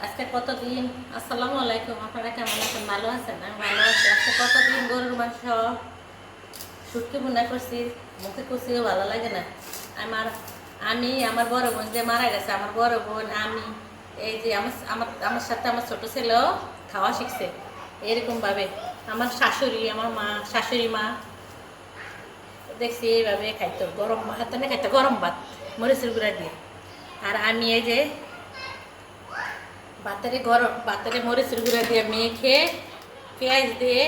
আজকে কতদিন আসসালামু আলাইকুম, আপনারা কেমন আছেন? ভালো আছেন? আমি ভালো আছি। আজকে কতদিন গরুর মাংস শুটকি ভুনা করছি, মুখে করছিও ভালো লাগে না। আমার বড় বোন যে মারা গেছে, আমার বড় বোন আমি এই যে আমার আমার আমার সাথে আমার ছোট ছেলেও খাওয়া শিখছে এরকমভাবে। আমার শাশুড়ি, আমার মা, শাশুড়ি মা দেখছি এইভাবে খাইতো, গরম ভাত খাইতো, গরম ভাত মরিচের গুঁড়া দিয়ে। আর আমি এই যে বাতারে মরিচের গুঁড়া দিয়ে মেখে পেঁয়াজ দিয়ে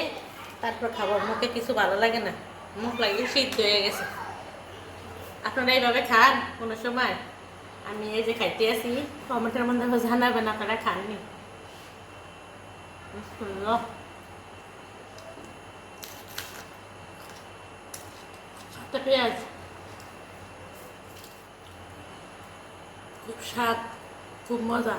তারপর খাবো। মুখে কিছু ভালো লাগে না, মুখ লাগে সিদ্ধ হয়ে গেছে। আপনারা এইভাবে খান কোনো সময়? আমি এই যে খাইতে আসি, কমেন্টের মধ্যে জানাবেন আপনারা খাননি। পেঁয়াজ খুব স্বাদ, খুব মজা।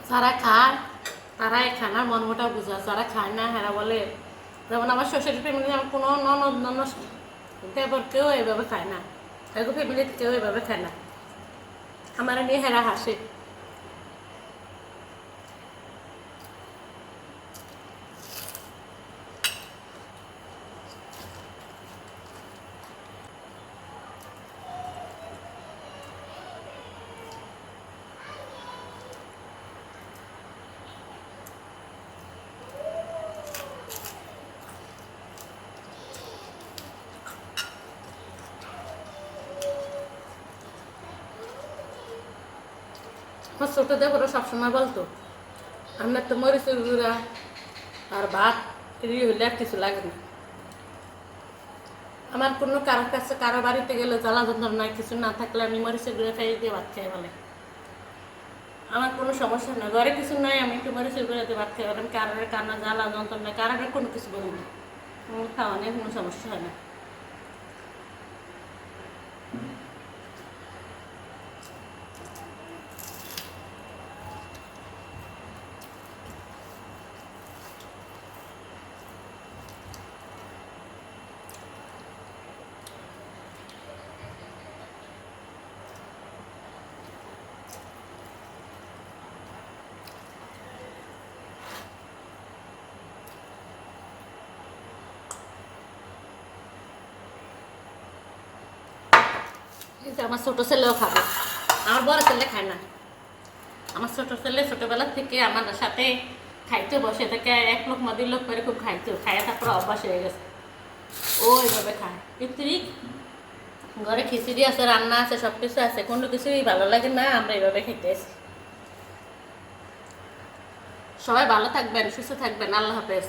যারা খায় তারা এই খানার মর্মটা বুঝা, যারা খায় না হেরা বলে। যেমন আমার শ্বশুরের ফ্যামিলিতে আমার কোনো ননদ দেবর কেউ এইভাবে খায় না, এগো ফ্যামিলিতে কেউ এইভাবে খায় না। আমার নিয়ে হেরা হাসে। আমার ছোটো দেবরও সবসময় বলতো, আপনার তো মরিচের গুঁড়া আর ভাত এগুলি হলে আর কিছু লাগে না। আমার কোনো কারো কাছে কারো বাড়িতে গেলে জ্বালা যন্ত্রণা কিছু না থাকলে আমি মরিচের গুঁড়া খাই দিয়ে ভাত খাই বলে। আমার কোনো সমস্যা না, ঘরে কিছু নাই, আমি একটু মরিচের গুঁড়া দিয়ে ভাত খাই। আমি কারোর কান্না জ্বালা যন্ত্রণা কারোর কোনো কিছু বলি না, আমার খাওয়া নিয়ে কোনো সমস্যা হয় না। আমার ছোটো ছেলেও খাবে, আমার বড় ছেলে খায় না। আমার ছোটো ছেলে ছোটোবেলা থেকে আমার সাথে খাইতে বসে থেকে এক লোক মা 2 লোক করে খুব খাইতে খায়, তারপরে অভ্যাস হয়ে গেছে, ও এইভাবে খায়। কিন্তু ঘরে খিচুড়ি আছে, রান্না আছে, সব কিছু আছে, কোনো কিছুই ভালো লাগে না, আমরা এইভাবে খেতে আসি। সবাই ভালো থাকবেন, সুস্থ থাকবেন, আল্লাহ হাফেজ।